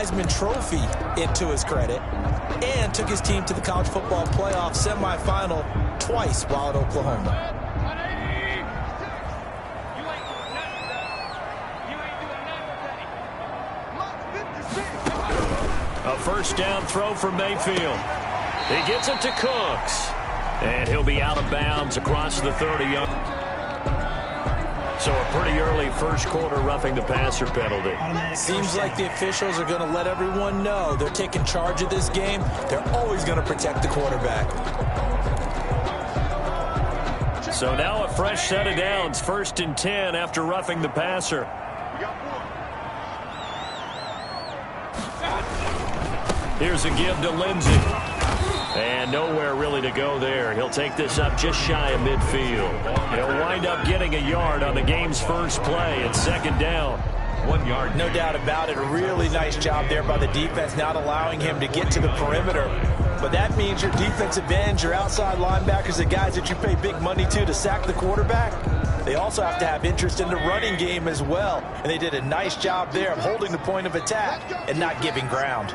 Heisman Trophy into his credit and took his team to the college football playoff semifinal twice while at Oklahoma. A first down throw for Mayfield. He gets it to Cooks. And he'll be out of bounds across the 30-yard. So a pretty early first quarter roughing the passer penalty. Seems like the officials are going to let everyone know they're taking charge of this game. They're always going to protect the quarterback. So now a fresh set of downs, 1st and 10 after roughing the passer. Here's a give to Lindsey. And nowhere really to go there. He'll take this up just shy of midfield. He'll wind up getting a yard on the game's first play. It's 2nd down. 1 yard. No doubt about it. A really nice job there by the defense, not allowing him to get to the perimeter. But that means your defensive ends, your outside linebackers, the guys that you pay big money to sack the quarterback, they also have to have interest in the running game as well. And they did a nice job there of holding the point of attack and not giving ground.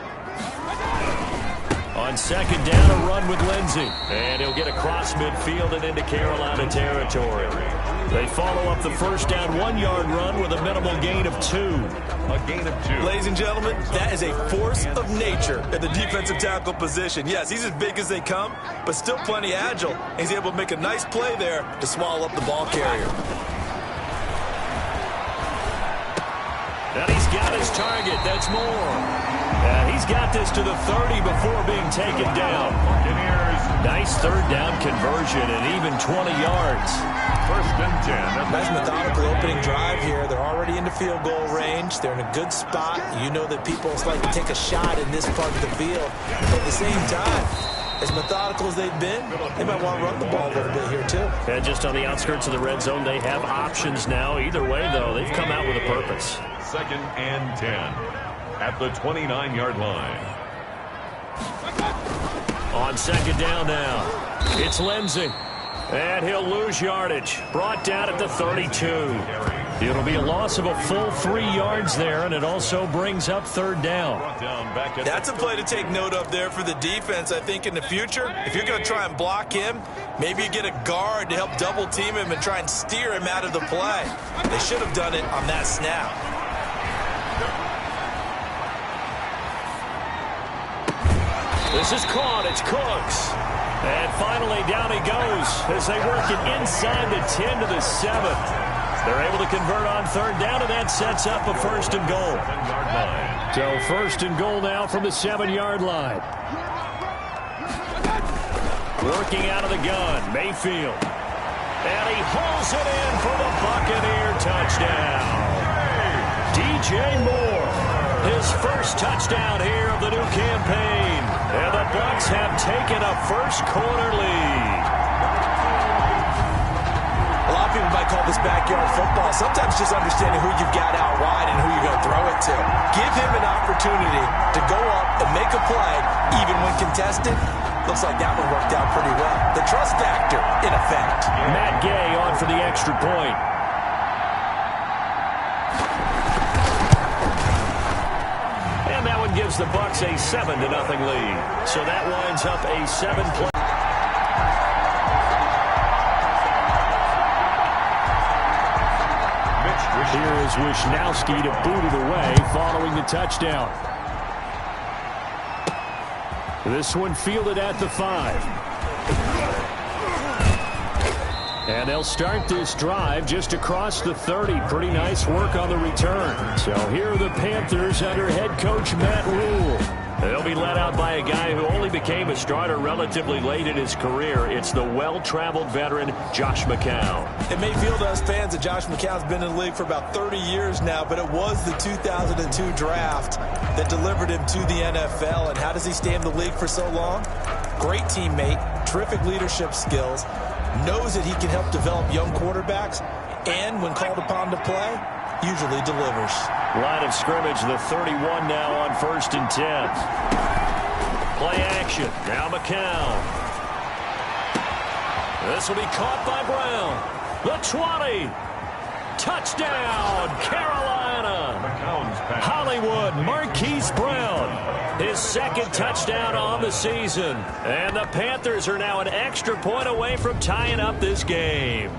On 2nd down, a run with Lindsey. And he'll get across midfield and into Carolina territory. They follow up the first down 1-yard run with a minimal gain of 2. A gain of 2. Ladies and gentlemen, that is a force of nature at the defensive tackle position. Yes, he's as big as they come, but still plenty agile. He's able to make a nice play there to swallow up the ball carrier. And he's got his target. That's more. He's got this to the 30 before being taken down. Nice 3rd down conversion and even 20 yards. 1st and 10. Nice methodical opening drive here. They're already into field goal range. They're in a good spot. You know that people like to take a shot in this part of the field. But at the same time, as methodical as they've been, they might want to run the ball a little bit here too. And just on the outskirts of the red zone, they have options now. Either way, though, they've come out with a purpose. 2nd and 10 at the 29-yard line. On 2nd down now, it's Lindsey. And he'll lose yardage. Brought down at the 32. It'll be a loss of a full 3 yards there, and it also brings up 3rd down. That's a play to take note of there for the defense, I think, in the future. If you're going to try and block him, maybe you get a guard to help double team him and try and steer him out of the play. They should have done it on that snap. This is caught. It's Cooks. And finally, down he goes as they work it inside the 10 to the 7. They're able to convert on 3rd down, and that sets up a 1st and goal. So 1st and goal now from the 7-yard line. Working out of the gun, Mayfield. And he hauls it in for the Buccaneer touchdown. DJ Moore, his first touchdown here of the new campaign. And the Bucs have taken a first-quarter lead. A lot of people might call this backyard football. Sometimes just understanding who you've got out wide and who you're going to throw it to. Give him an opportunity to go up and make a play, even when contested. Looks like that one worked out pretty well. The trust factor, in effect. Matt Gay on for the extra point. And that one gives the Bucs a 7-0 lead. So that winds up a 7-play. Here is Wisnowski to boot it away following the touchdown. This one fielded at the 5. And they'll start this drive just across the 30. Pretty nice work on the return. So here are the Panthers under head coach Matt Rule. They'll be led out by a guy who only became a starter relatively late in his career. It's the well-traveled veteran, Josh McCown. It may feel to us fans that Josh McCown's been in the league for about 30 years now, but it was the 2002 draft that delivered him to the NFL. And how does he stay in the league for so long? Great teammate, terrific leadership skills, knows that he can help develop young quarterbacks, and when called upon to play, usually delivers. Line of scrimmage, the 31 now on 1st and 10. Play action. Now McCown. This will be caught by Brown. The 20. Touchdown, Carolina. down on Hollywood Marquise Brown. His second touchdown on the season. And the Panthers are now an extra point away from tying up this game.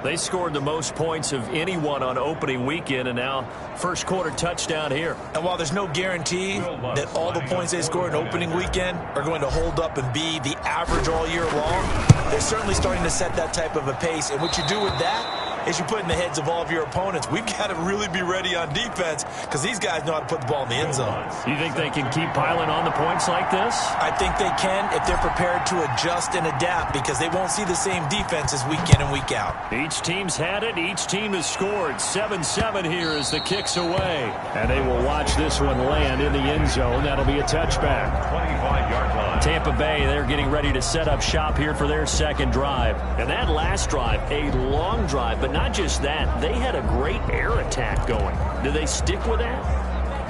They scored the most points of anyone on opening weekend, and now first quarter touchdown here. And while there's no guarantee that all the points they scored in opening weekend are going to hold up and be the average all year long, they're certainly starting to set that type of a pace. And what you do with that is you put in the heads of all of your opponents, we've got to really be ready on defense because these guys know how to put the ball in the end zone. You think they can keep piling on the points like this? I think they can if they're prepared to adjust and adapt because they won't see the same defenses week in and week out. Each team's had it. Each team has scored. 7-7 here as the kick's away. And they will watch this one land in the end zone. That'll be a touchback. 25-yard line. Tampa Bay, they're getting ready to set up shop here for their second drive. And that last drive, a long drive, but not just that, they had a great air attack going. Do they stick with that?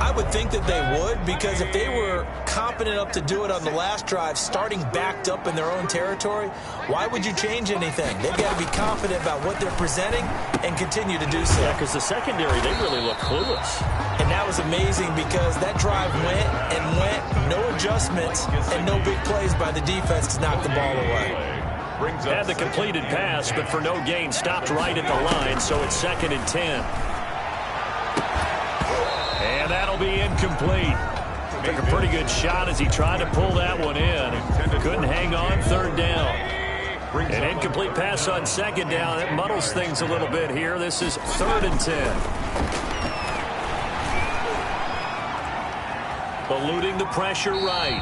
I would think that they would because if they were confident enough to do it on the last drive, starting backed up in their own territory, why would you change anything? They've got to be confident about what they're presenting and continue to do so. Yeah, because the secondary, they really look clueless. And that was amazing because that drive went and went, no adjustments and no big plays by the defense to knock the ball away. Had the completed pass, but for no gain, stopped right at the line, so it's 2nd and 10. And that'll be incomplete. Took a pretty good shot as he tried to pull that one in. Couldn't hang on, 3rd down. An incomplete pass on 2nd down. That muddles things a little bit here. This is 3rd and 10. Eluding the pressure right.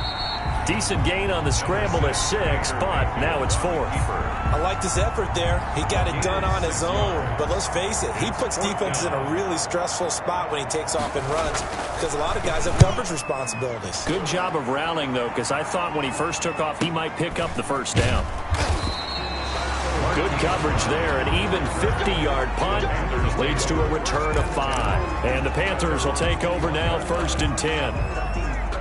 Decent gain on the scramble to 6, but now it's 4th. I like this effort there. He got it done on his own, but let's face it, he puts defenses in a really stressful spot when he takes off and runs because a lot of guys have coverage responsibilities. Good job of rallying, though, because I thought when he first took off, he might pick up the 1st down. Good coverage there. An even 50-yard punt leads to a return of 5. And the Panthers will take over now, 1st and 10.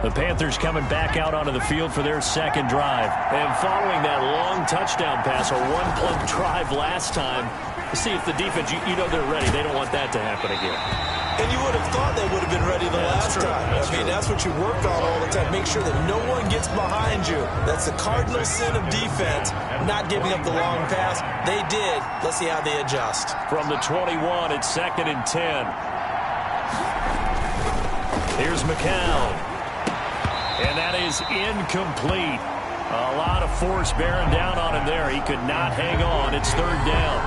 The Panthers coming back out onto the field for their second drive. And following that long touchdown pass, a one-play drive last time, to see if the defense, you know they're ready. They don't want that to happen again. And you would have thought they would have been ready the last time. I mean, that's what you work on all the time. Make sure that no one gets behind you. That's the cardinal sin of defense, not giving up the long pass. They did. Let's see how they adjust. From the 21, it's 2nd and 10. Here's McCown. And that is incomplete. A lot of force bearing down on him there. He could not hang on. It's 3rd down.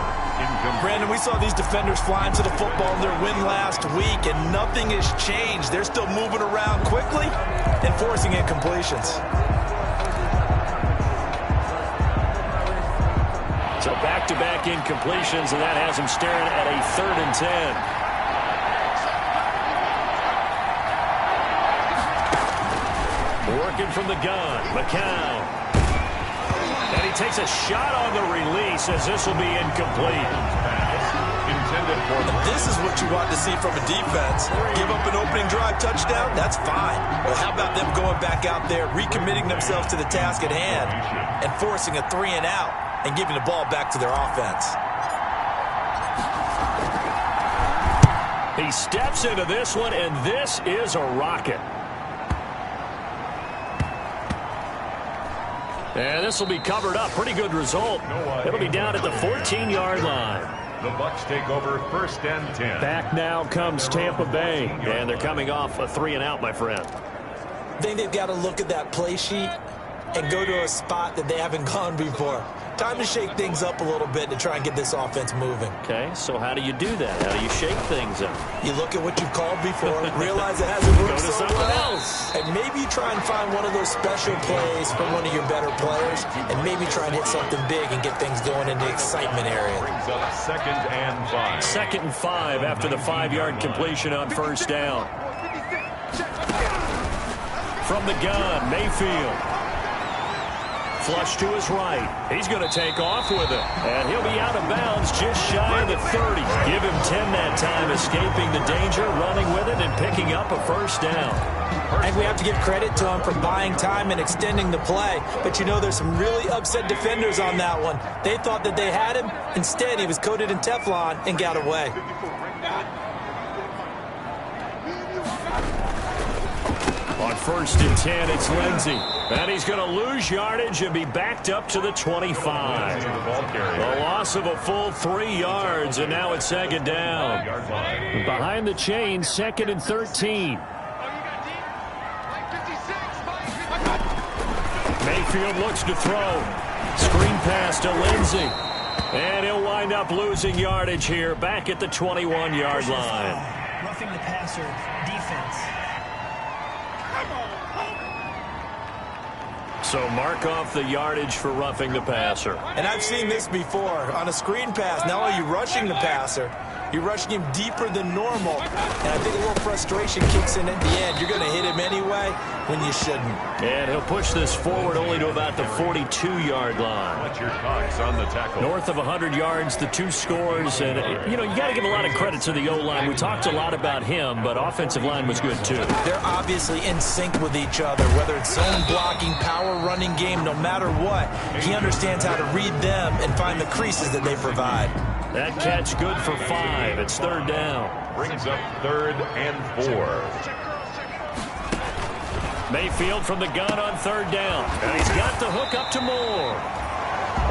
Brandon, we saw these defenders flying to the football in their win last week, and nothing has changed. They're still moving around quickly and forcing incompletions. So back-to-back incompletions, and that has him staring at a 3rd and 10. Working from the gun, McCown. And he takes a shot on the release as this will be incomplete. This is what you want to see from a defense. Give up an opening drive touchdown, that's fine. Well, how about them going back out there, recommitting themselves to the task at hand, and forcing a 3 and out and giving the ball back to their offense. He steps into this one, and this is a rocket. And this will be covered up. Pretty good result. It'll be down at the 14-yard line. The Bucs take over 1st and 10. Back now comes Tampa Bay. And they're coming off a 3 and out, my friend. I think they've got to look at that play sheet and go to a spot that they haven't gone before. Time to shake things up a little bit to try and get this offense moving. Okay, so how do you do that? How do you shake things up? You look at what you've called before, realize it hasn't worked Go to so something well, else. and maybe try and find one of those special plays from one of your better players, and maybe try and hit something big and get things going in the excitement area. Brings up 2nd and 5. 2nd and 5 after the 5-yard completion on 1st down. From the gun, Mayfield. Flush to his right. He's going to take off with it. And he'll be out of bounds just shy of the 30. Give him 10 that time, escaping the danger, running with it, and picking up a 1st down. I think we have to give credit to him for buying time and extending the play. But you know, there's some really upset defenders on that one. They thought that they had him. Instead, he was coated in Teflon and got away. On 1st and 10, it's Lindsey. And he's going to lose yardage and be backed up to the 25. A loss of a full 3 yards, and now it's 2nd down. Behind the chain, 2nd and 13. Mayfield looks to throw. Screen pass to Lindsey. And he'll wind up losing yardage here, back at the 21-yard line. Roughing the passer defense. So mark off the yardage for roughing the passer. And I've seen this before. On a screen pass, not only are you rushing the passer, you're rushing him deeper than normal. And I think a little frustration kicks in at the end. You're going to hit him anyway when you shouldn't. And he'll push this forward only to about the 42-yard line. What's your thoughts on the tackle? North of 100 yards, the 2 scores. And, you know, you got to give a lot of credit to the O-line. We talked a lot about him, but offensive line was good, too. They're obviously in sync with each other, whether it's zone blocking, power running game, no matter what. He understands how to read them and find the creases that they provide. That catch good for 5. It's 3rd down. Brings up 3rd and 4. Mayfield from the gun on 3rd down. And he's got the hook up to Moore.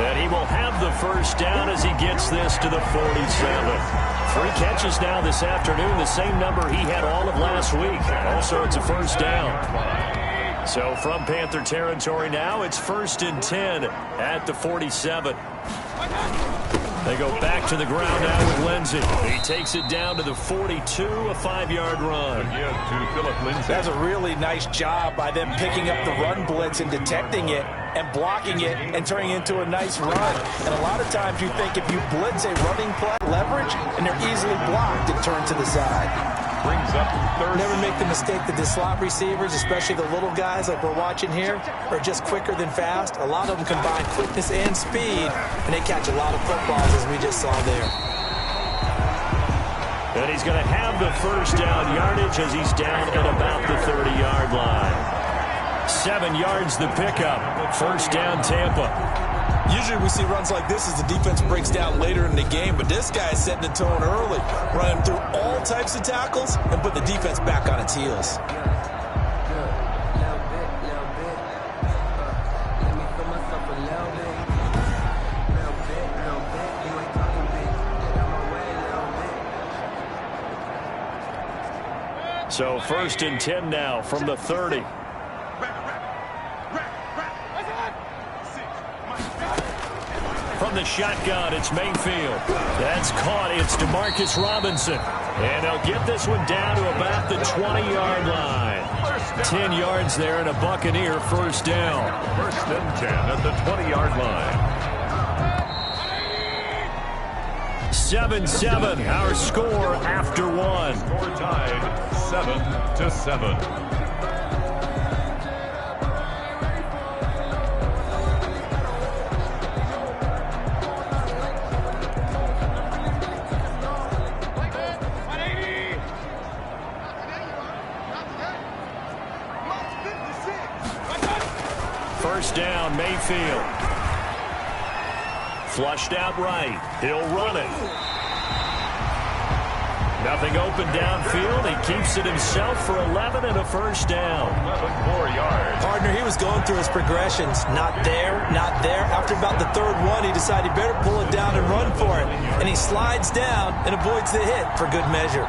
And he will have the 1st down as he gets this to the 47. 3 catches now this afternoon, the same number he had all of last week. Also, it's a 1st down. So from Panther territory now, it's 1st and 10 at the 47. They go back to the ground now with Lindsey. He takes it down to the 42, a 5-yard run. Again to Philip Lindsey. That's a really nice job by them picking up the run blitz and detecting it and blocking it and turning it into a nice run. And a lot of times you think if you blitz a running play, leverage, and they're easily blocked and turned to the side. Brings up 3rd. Never make the mistake that the slot receivers, especially the little guys like we're watching here, are just quicker than fast. A lot of them combine quickness and speed, and they catch a lot of footballs, as we just saw there. And he's going to have the 1st down yardage as he's down at about the 30-yard line. 7 yards the pickup. 1st down Tampa. Usually we see runs like this as the defense breaks down later in the game, but this guy is setting the tone early, running through all types of tackles and put the defense back on its heels. So 1st and 10 now from the 30. From the shotgun, it's Mayfield. That's caught. It's Demarcus Robinson. And they'll get this one down to about the 20-yard line. 10 yards there and a Buccaneer 1st down. 1st and 10 at the 20-yard line. 7-7, our score after 1. Score tied 7-7. First down, Mayfield. Flushed out right. He'll run it. Nothing open downfield. He keeps it himself for 11 and a 1st down. 4 yards. Partner, he was going through his progressions. Not there, not there. After about the 3rd one, he decided he better pull it down and run for it. And he slides down and avoids the hit for good measure.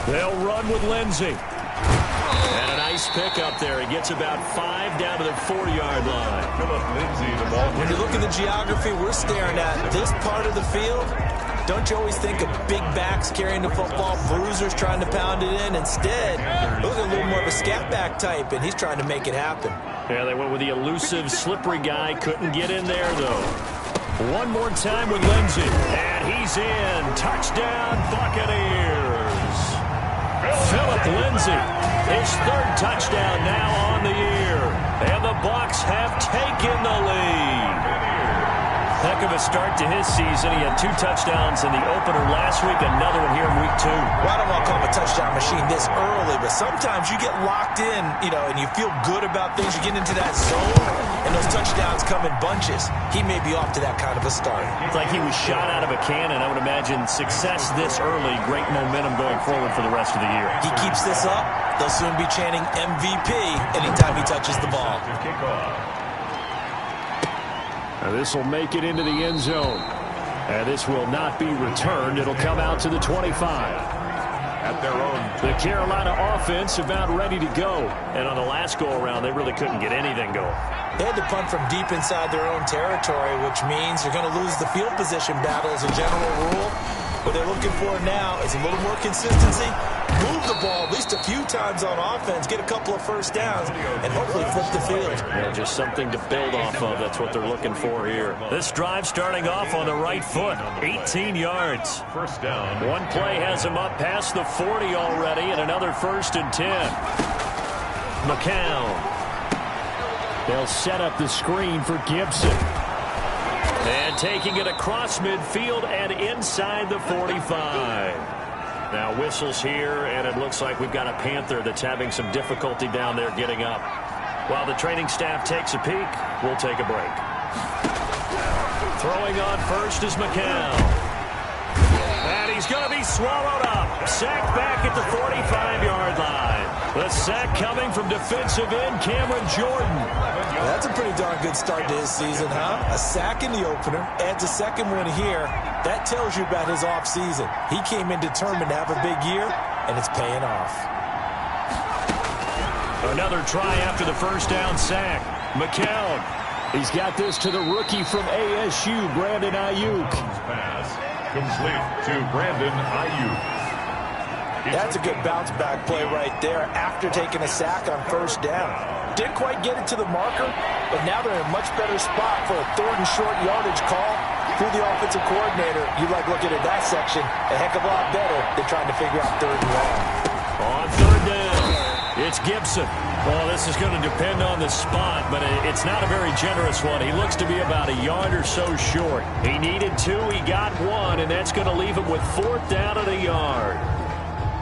They'll run with Lindsey. And a nice pickup there. He gets about 5 down to the 40-yard line. Philip Lindsey, the ball. When you look at the geography we're staring at, this part of the field, don't you always think of big backs carrying the football, bruisers trying to pound it in? Instead, look at a little more of a scat back type, and he's trying to make it happen. Yeah, they went with the elusive, slippery guy. Couldn't get in there, though. One more time with Lindsey. And he's in. Touchdown, Buccaneers. Philip Lindsey, his 3rd touchdown now on the year. And the Bucs have taken the lead. Heck of a start to his season. He had 2 touchdowns in the opener last week, another one here in week 2. Well, I don't want to call him a touchdown machine this early, but sometimes you get locked in, and you feel good about things. You get into that zone, and those touchdowns come in bunches. He may be off to that kind of a start. It's like he was shot out of a cannon. I would imagine success this early, great momentum going forward for the rest of the year. He keeps this up, they'll soon be chanting MVP anytime he touches the ball. Now this will make it into the end zone. And this will not be returned. It'll come out to the 25. At their own. The Carolina offense about ready to go. And on the last go-around, they really couldn't get anything going. They had to punt from deep inside their own territory, which means you're going to lose the field position battle as a general rule. What they're looking for now is a little more consistency. Move the ball at least a few times on offense, get a couple of first downs, and hopefully flip the field. Yeah, just something to build off of. That's what they're looking for here. This drive starting off on the right foot. 18 yards. First down. One play has him up past the 40 already, and another 1st and 10. McCown. They'll set up the screen for Gibson. And taking it across midfield and inside the 45. Now whistles here, and it looks like we've got a Panther that's having some difficulty down there getting up. While the training staff takes a peek, we'll take a break. Throwing on first is McCown. And he's going to be swallowed up. Sacked back at the 45-yard line. The sack coming from defensive end Cameron Jordan. Well, that's a pretty darn good start to his season, huh? A sack in the opener, adds a second one here. That tells you about his offseason. He came in determined to have a big year, and it's paying off. Another try after the first down sack. McCown. He's got this to the rookie from ASU, Brandon Ayuk. Pass complete to Brandon Ayuk. That's a good bounce-back play right there after taking a sack on first down. Didn't quite get it to the marker, but now they're in a much better spot for a 3rd and short yardage call. Through the offensive coordinator, you like looking at that section a heck of a lot better than trying to figure out 3rd and long. On 3rd down, it's Gibson. Well, this is going to depend on the spot, but it's not a very generous one. He looks to be about a yard or so short. He needed 2, he got 1, and that's going to leave him with 4th down and a yard.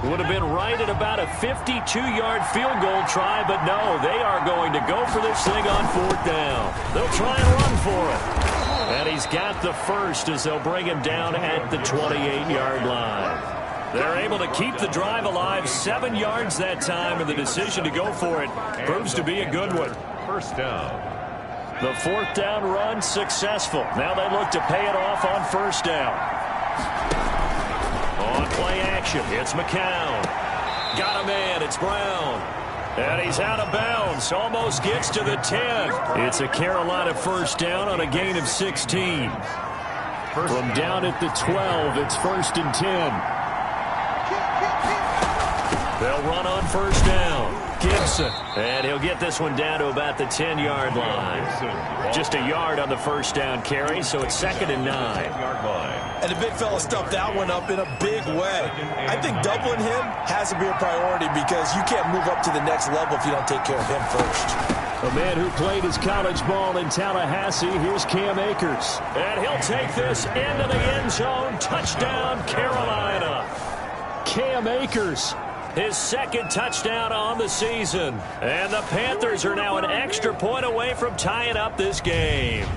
Would have been right at about a 52-yard field goal try, but no, they are going to go for this thing on 4th down. They'll try and run for it. And he's got the first as they'll bring him down at the 28-yard line. They're able to keep the drive alive, 7 yards that time, and the decision to go for it proves to be a good one. First down. The 4th down run successful. Now they look to pay it off on first down. On play action, it's McCown. Got a man, it's Brown. And he's out of bounds, almost gets to the 10. It's a Carolina first down on a gain of 16. From down at the 12, it's 1st and 10. They'll run on first down. Gibson. And he'll get this one down to about the 10-yard line. Just a yard on the first down carry, so it's 2nd and 9. And the big fella stuffed that one up in a big way. I think doubling him has to be a priority because you can't move up to the next level if you don't take care of him first. A man who played his college ball in Tallahassee, here's Cam Akers. And he'll take this into the end zone. Touchdown, Carolina. Cam Akers. His 2nd touchdown on the season. And the Panthers are now an extra point away from tying up this game.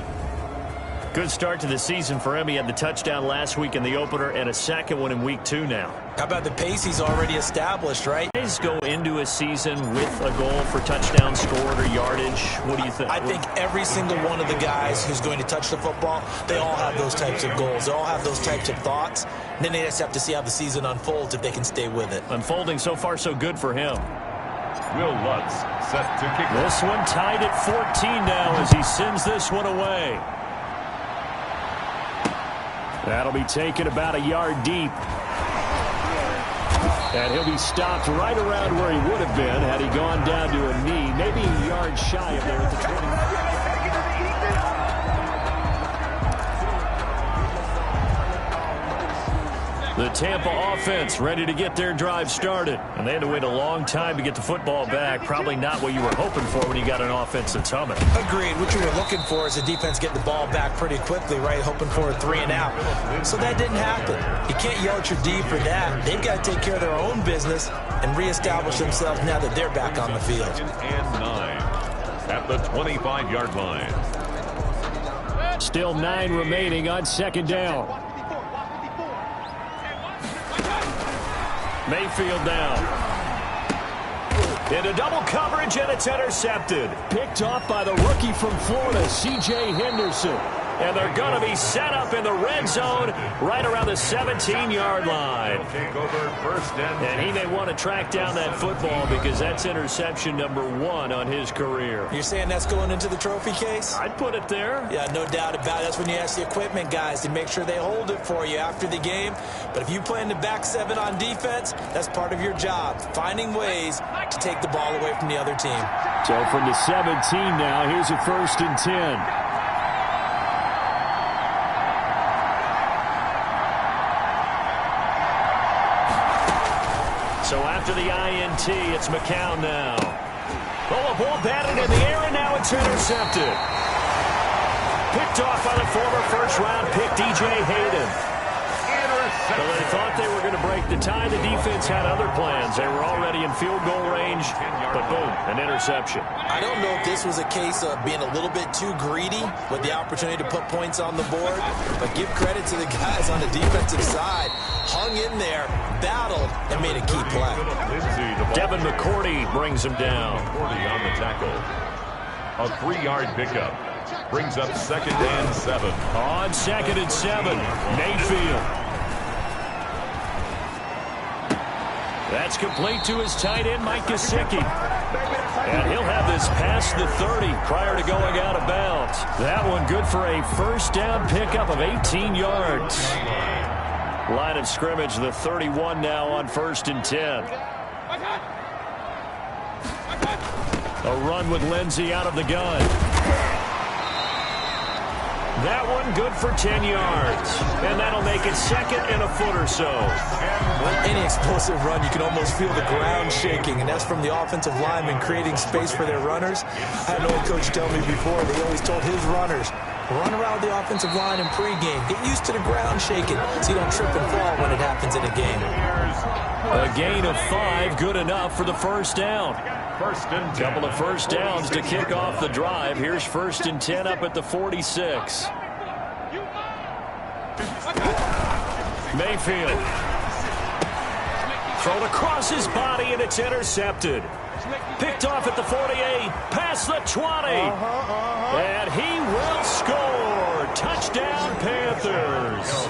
Good start to the season for him. He had the touchdown last week in the opener and a second one in week 2 now. How about the pace he's already established, right? Guys go into a season with a goal for touchdown scored or yardage. What do you think? I think every single one of the guys who's going to touch the football, they all have those types of goals. They all have those types of thoughts. And then they just have to see how the season unfolds if they can stay with it. Unfolding so far so good for him. Will Lutz set to kick. This one tied at 14 now as he sends this one away. That'll be taken about a yard deep. And he'll be stopped right around where he would have been had he gone down to a knee, maybe a yard shy of there at the 20. The Tampa offense ready to get their drive started. And they had to wait a long time to get the football back. Probably not what you were hoping for when you got an offense that's humming. Agreed. What you were looking for is the defense getting the ball back pretty quickly, right? Hoping for a 3 and out. So that didn't happen. You can't yell at your D for that. They've got to take care of their own business and reestablish themselves now that they're back on the field. And 9 at the 25-yard line. Still 9 remaining on second down. Mayfield down. Into double coverage, and it's intercepted. Picked off by the rookie from Florida, C.J. Henderson. And they're going to be set up in the red zone right around the 17-yard line. And he may want to track down that football because that's interception number 1 on his career. You're saying that's going into the trophy case? I'd put it there. Yeah, no doubt about it. That's when you ask the equipment guys to make sure they hold it for you after the game. But if you play in the back 7 on defense, that's part of your job, finding ways to take the ball away from the other team. So from the 17 now, here's a 1st and 10. So after the INT, it's McCown now. Oh, a ball batted in the air, and now it's intercepted. Picked off by the former first-round pick, DJ Hayden. Well, they thought they were going to break the tie. The defense had other plans. They were already in field goal range, but boom, an interception. I don't know if this was a case of being a little bit too greedy with the opportunity to put points on the board, but give credit to the guys on the defensive side. Hung in there, battled, and made a key play. Devin McCourty brings him down. McCourty on the tackle. A 3-yard pickup. Brings up 2nd and 7. On 2nd and 7, Mayfield. That's complete to his tight end, Mike Gesicki. And he'll have this past the 30 prior to going out of bounds. That one good for a first down pickup of 18 yards. Line of scrimmage, the 31 now on 1st and 10. A run with Lindsey out of the gun. That one good for 10 yards. And that'll make it 2nd and a foot or so. On any explosive run, you can almost feel the ground shaking, and that's from the offensive linemen creating space for their runners. I had an old coach tell me before, they always told his runners, run around the offensive line in pregame. Get used to the ground shaking so you don't trip and fall when it happens in a game. A gain of 5, good enough for the first down. Couple of first downs to kick off the drive. Here's 1st and 10 up at the 46. Mayfield. Thrown across his body, and it's intercepted. Picked off at the 48, past the 20. And he will score. Touchdown, Panthers.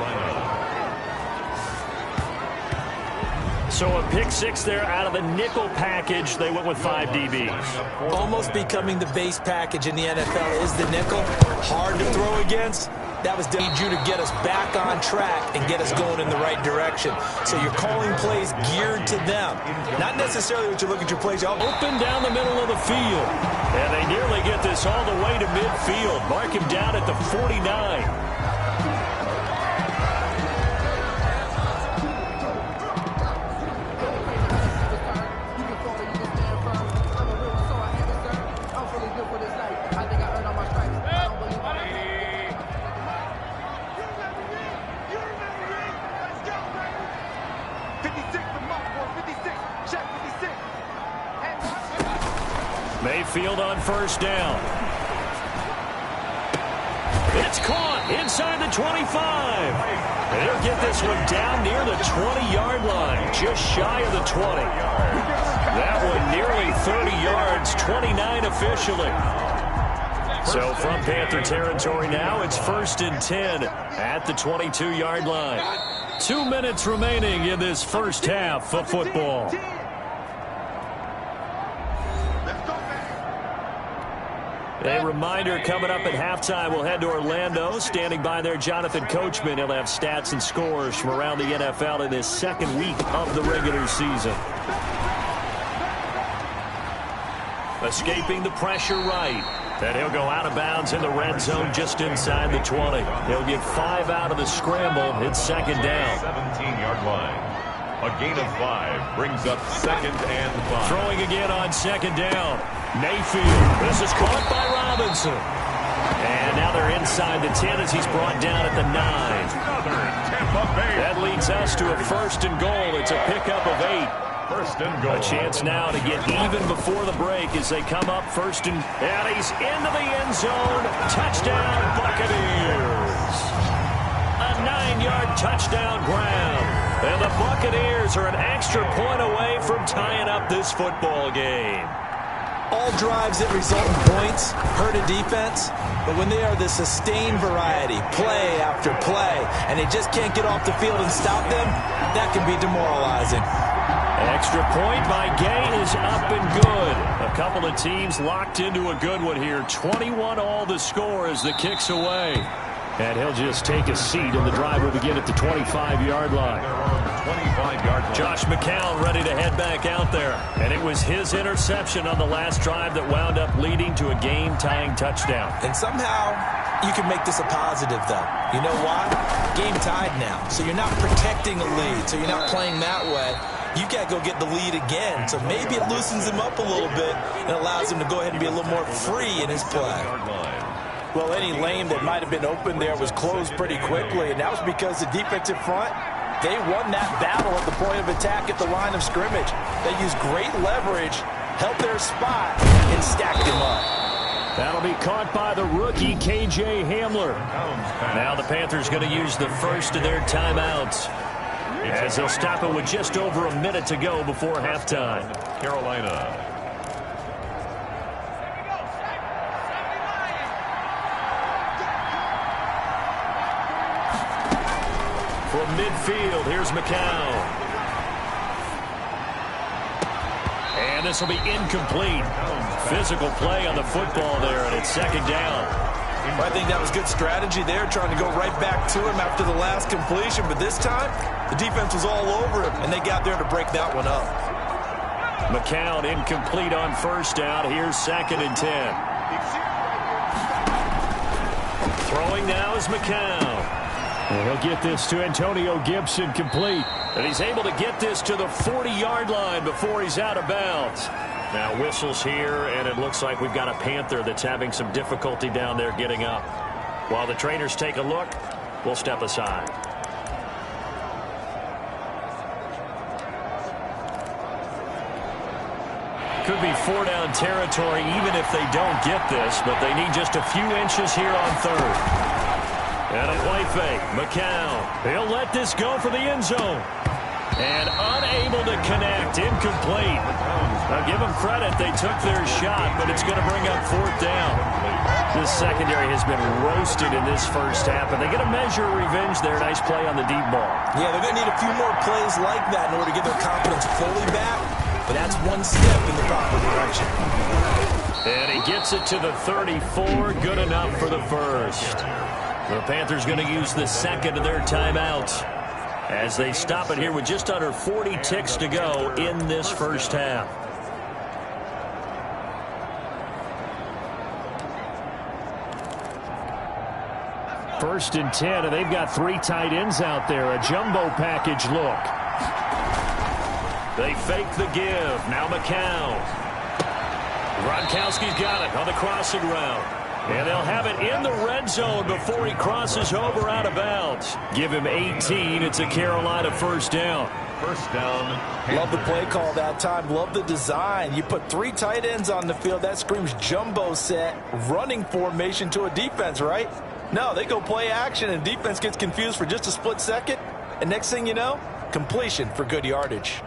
So a pick 6 there out of the nickel package. They went with 5 DBs. Almost becoming the base package in the NFL is the nickel. Hard to throw against. That was need you to get us back on track and get us going in the right direction. So you're calling plays geared to them. Not necessarily what you look at your plays. Open down the middle of the field. And they nearly get this all the way to midfield. Mark him down at the 49. Mayfield on first down. It's caught inside the 25. And he'll get this one down near the 20-yard line, just shy of the 20. That one nearly 30 yards, 29 officially. So from Panther territory now, it's 1st and 10 at the 22-yard line. 2 minutes remaining in this first half of football. A reminder coming up at halftime, we'll head to Orlando. Standing by there, Jonathan Coachman. He'll have stats and scores from around the NFL in this second week of the regular season. Escaping the pressure right. And he'll go out of bounds in the red zone just inside the 20. He'll get 5 out of the scramble. It's second down. 17-yard line. A gain of 5 brings up second and 5. Throwing again on second down. Mayfield. This is caught by Robinson. And now they're inside the 10 as he's brought down at the 9. That leads us to a first and goal. It's a pickup of 8. First and goal. A chance now to get even before the break as they come up first and he's into the end zone. Touchdown, Buccaneers. A 9-yard touchdown grab. And the Buccaneers are an extra point away from tying up this football game. All drives that result in points hurt a defense, but when they are the sustained variety, play after play, and they just can't get off the field and stop them, that can be demoralizing. Extra point by Gay is up and good. A couple of teams locked into a good one here. 21 all the score as the kick's away. And he'll just take a seat, and the drive will begin at the 25-yard line. 25-yard line. Josh McCown ready to head back out there. And it was his interception on the last drive that wound up leading to a game-tying touchdown. And somehow you can make this a positive, though. You know why? Game tied now. So you're not protecting a lead, so you're not playing that way. You got to go get the lead again. So maybe it loosens him up a little bit and allows him to go ahead and be a little more free in his play. Well, any lane that might have been open there was closed pretty quickly, and that was because the defensive front, they won that battle at the point of attack at the line of scrimmage. They used great leverage, held their spot, and stacked him up. That'll be caught by the rookie, K.J. Hamler. Now the Panthers going to use the first of their timeouts, as they'll stop it with just over a minute to go before halftime. Carolina. From midfield, here's McCown. And this will be incomplete. Physical play on the football there, and it's second down. I think that was good strategy there, trying to go right back to him after the last completion. But this time, the defense was all over him, and they got there to break that one up. McCown incomplete on first down. Here's second and 10. Throwing now is McCown. And he'll get this to Antonio Gibson complete. And he's able to get this to the 40-yard line before he's out of bounds. Now whistles here, and it looks like we've got a Panther that's having some difficulty down there getting up. While the trainers take a look, we'll step aside. Could be 4-down territory even if they don't get this, but they need just a few inches here on third. And a play fake. McCown. He'll let this go for the end zone. And unable to connect. Incomplete. Now give them credit. They took their shot, but it's going to bring up fourth down. This secondary has been roasted in this first half, and they get a measure of revenge there. Nice play on the deep ball. Yeah, they're going to need a few more plays like that in order to get their confidence fully back. But that's one step in the proper direction. And he gets it to the 34. Good enough for the first. The Panthers going to use the second of their timeouts as they stop it here with just under 40 ticks to go in this first half. First and 10, and they've got 3 tight ends out there. A jumbo package look. They fake the give. Now McCown. Gronkowski's got it on the crossing route. And they'll have it in the red zone before he crosses over out of bounds. Give him 18. It's a Carolina first down. First down. Love the play call that time. Love the design. You put 3 tight ends on the field. That screams jumbo set, running formation to a defense, right? No, they go play action, and defense gets confused for just a split second. And next thing you know, completion for good yardage.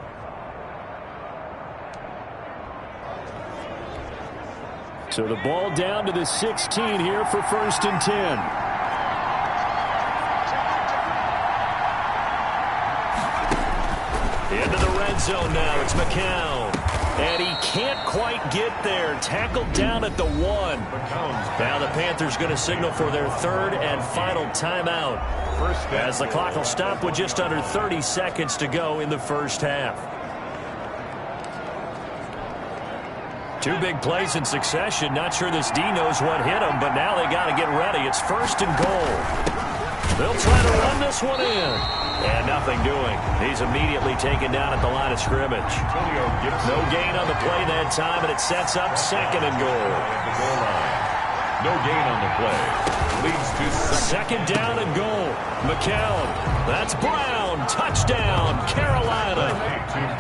So the ball down to the 16 here for first and 10. Into the red zone now. It's McCown. And he can't quite get there. Tackled down at the 1. Now the Panthers going to signal for their third and final timeout, as the clock will stop with just under 30 seconds to go in the first half. Two big plays in succession. Not sure this D knows what hit him, but now they got to get ready. It's 1st and goal. They'll try to run this one in. And nothing doing. He's immediately taken down at the line of scrimmage. No gain on the play that time, and it sets up 2nd and goal. No gain on the play. Leads to second down and goal. McCown. That's Brown. Touchdown, Carolina.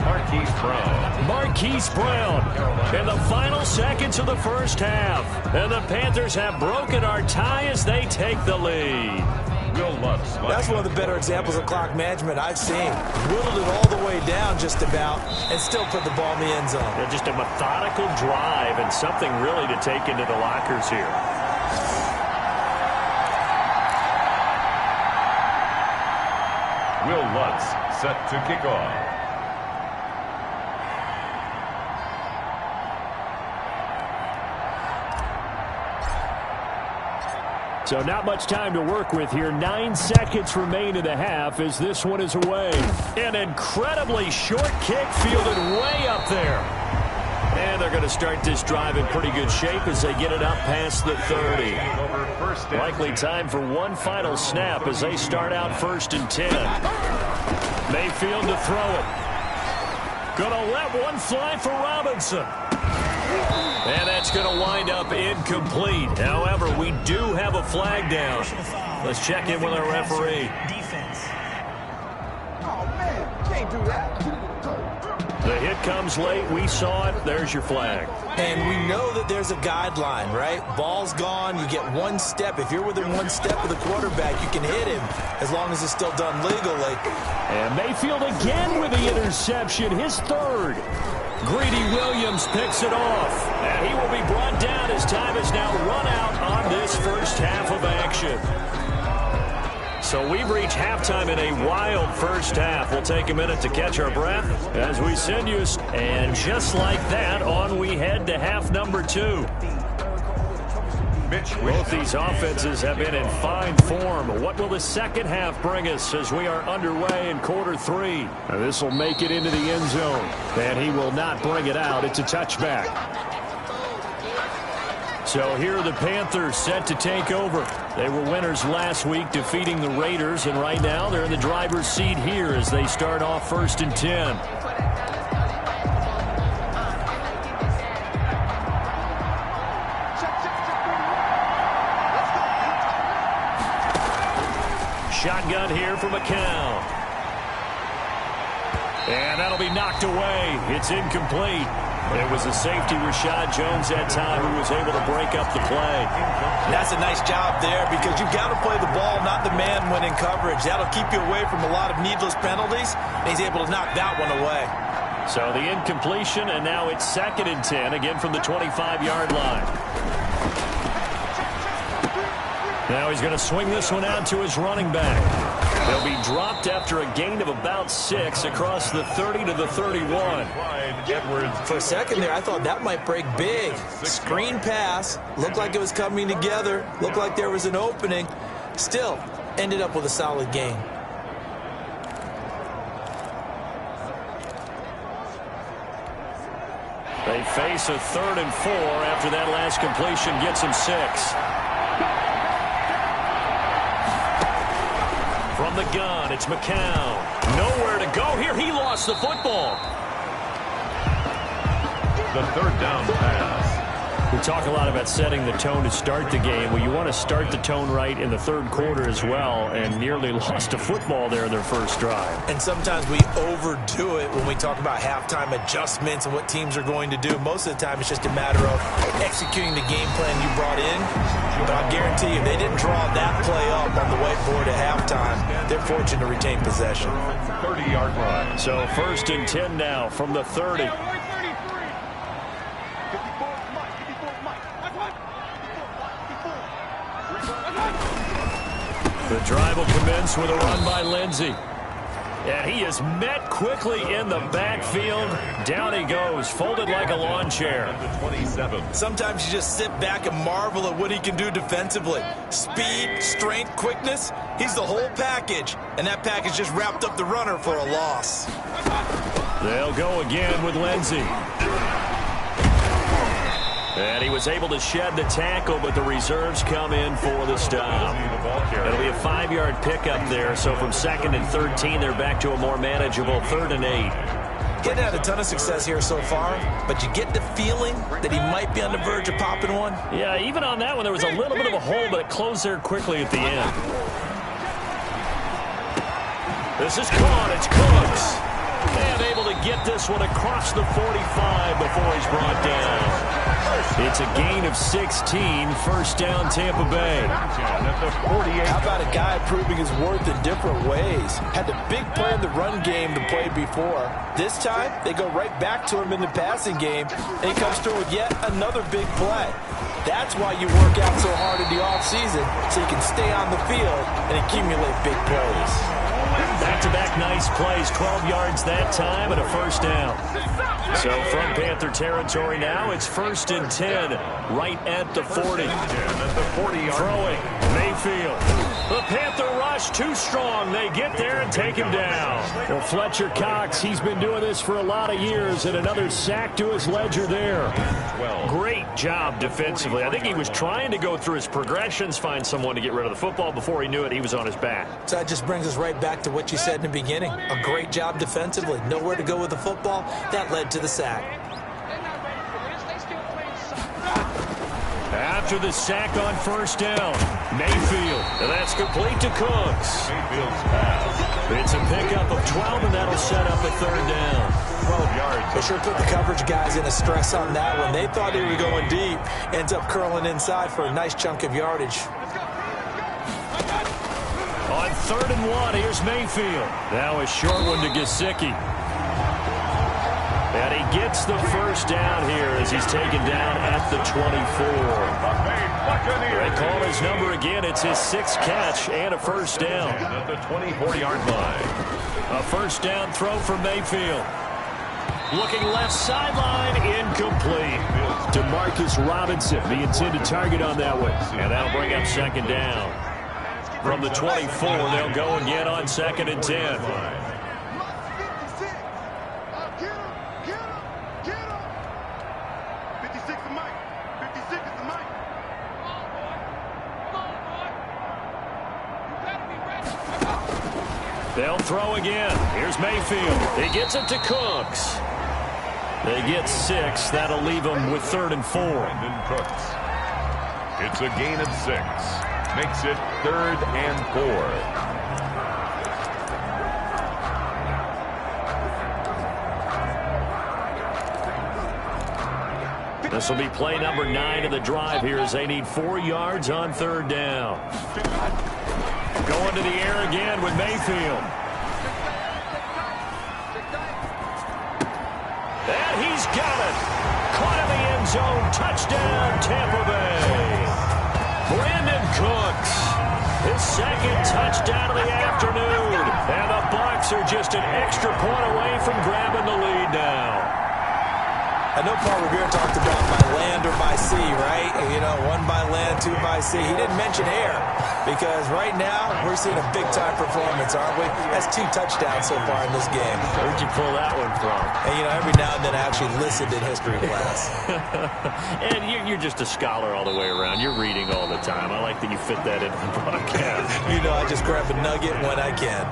Marquise Brown. Marquise Brown in the final seconds of the first half. And the Panthers have broken our tie as they take the lead. That's one of the better examples of clock management I've seen. Whittled it all the way down just about and still put the ball in the end zone. Yeah, just a methodical drive and something really to take into the lockers here. Will Lutz set to kick off. So not much time to work with here. 9 seconds remain in the half as this one is away. An incredibly short kick fielded way up there. And they're going to start this drive in pretty good shape as they get it up past the 30. Likely time for one final snap as they start out 1st and 10. Mayfield to throw it. Gonna let one fly for Robinson. And that's going to wind up incomplete. However, we do have a flag down. Let's check in with our referee. Defense. Oh, man, can't do that. The hit comes late. We saw it. There's your flag. And we know that there's a guideline, right? Ball's gone. You get one step. If you're within one step of the quarterback, you can hit him as long as it's still done legally. And Mayfield again with the interception. His 3rd. Greedy Williams picks it off. And he will be brought down as time is now run out on this first half of action. So we've reached halftime in a wild first half. We'll take a minute to catch our breath as we send you. And just like that, on we head to half number 2. Both these offenses have been in fine form. What will the second half bring us as we are underway in quarter 3? Now this will make it into the end zone. And he will not bring it out. It's a touchback. So here are the Panthers set to take over. They were winners last week defeating the Raiders. And right now they're in the driver's seat here as they start off 1st and 10. Shotgun here for McCown. And that'll be knocked away. It's incomplete. It was a safety, Rashad Jones, that time, who was able to break up the play. That's a nice job there because you've got to play the ball, not the man when in coverage. That'll keep you away from a lot of needless penalties, and he's able to knock that one away. So the incompletion, and now it's 2nd and 10, again from the 25-yard line. Now he's going to swing this one out to his running back. They'll be dropped after a gain of about 6 across the 30 to the 31. For a second there, I thought that might break big. Screen pass. Looked like it was coming together. Looked like there was an opening. Still, ended up with a solid gain. They face a 3rd and 4 after that last completion gets him 6. From the gun, it's McCown. Nowhere to go here. He lost the football. The 3rd down pass. We talk a lot about setting the tone to start the game. Well, you want to start the tone right in the 3rd quarter as well, and nearly lost a football there in their first drive. And sometimes we overdo it when we talk about halftime adjustments and what teams are going to do. Most of the time, it's just a matter of executing the game plan you brought in. But I guarantee you, if they didn't draw that play up on the whiteboard at halftime, they're fortunate to retain possession. 30-yard line. So 1st and 10 now from the 30. The drive will commence with a run by Lindsey. And he is met quickly in the backfield. Down he goes, folded like a lawn chair. Sometimes you just sit back and marvel at what he can do defensively. Speed, strength, quickness, he's the whole package. And that package just wrapped up the runner for a loss. They'll go again with Lindsey. And he was able to shed the tackle, but the reserves come in for the stop. It'll be a 5-yard pickup there, so from 2nd and 13, they're back to a more manageable 3rd and 8. Getting had a ton of success here so far, but you get the feeling that he might be on the verge of popping one. Yeah, even on that one, there was a little bit of a hole, but it closed there quickly at the end. This is caught. It's Cooks. And able to get this one across the 45 before he's brought down. It's a gain of 16, first down Tampa Bay. How about a guy proving his worth in different ways? Had the big play in the run game the play before. This time, they go right back to him in the passing game, and he comes through with yet another big play. That's why you work out so hard in the offseason, so you can stay on the field and accumulate big plays. Back-to-back nice plays, 12 yards that time and a first down. So from Panther territory now, it's 1st and 10, right at the 40. Throwing, Mayfield. The Panther rush too strong. They get there and take him down. Well, Fletcher Cox, he's been doing this for a lot of years, and another sack to his ledger there. Great job defensively. I think he was trying to go through his progressions, find someone to get rid of the football. Before he knew it, he was on his back. So that just brings us right back to what you said in the beginning. A great job defensively. Nowhere to go with the football. That led to the sack. After the sack on first down, Mayfield. And that's complete to Cooks. It's a pickup of 12, and that'll set up a 3rd down. 12 yards. They sure put the coverage guys in a stress on that one. They thought they were going deep. Ends up curling inside for a nice chunk of yardage. On 3rd and 1, here's Mayfield. Now a short one to Gesicki. And he gets the first down here as he's taken down at the 24. They call his number again. It's his 6th catch and a first down. At the 24-yard line. A first down throw for Mayfield. Looking left sideline, incomplete. DeMarcus Robinson, the intended target on that one. And that'll bring up 2nd down. From the 24, they'll go again on 2nd and 10. They'll throw again. Here's Mayfield. He gets it to Cooks. They get 6. That'll leave them with 3rd and 4. Cooks. It's a gain of 6. Makes it 3rd and 4. This will be play number 9 of the drive here as they need 4 yards on 3rd down. Going to the air again with Mayfield. And he's got it. Caught in the end zone. Touchdown, Tampa Bay. Brandon Cooks. His 2nd touchdown of the afternoon. And the Bucs are just an extra point away from grabbing the lead now. I know Paul Revere talked about by land or by sea, right? You know, 1 by land, 2 by sea. He didn't mention air because right now we're seeing a big-time performance, aren't we? That's 2 touchdowns so far in this game. Where'd you pull that one from? And, you know, every now and then I actually listened in history class. And you're just a scholar all the way around. You're reading all the time. I like that you fit that into the broadcast. You know, I just grab a nugget when I can.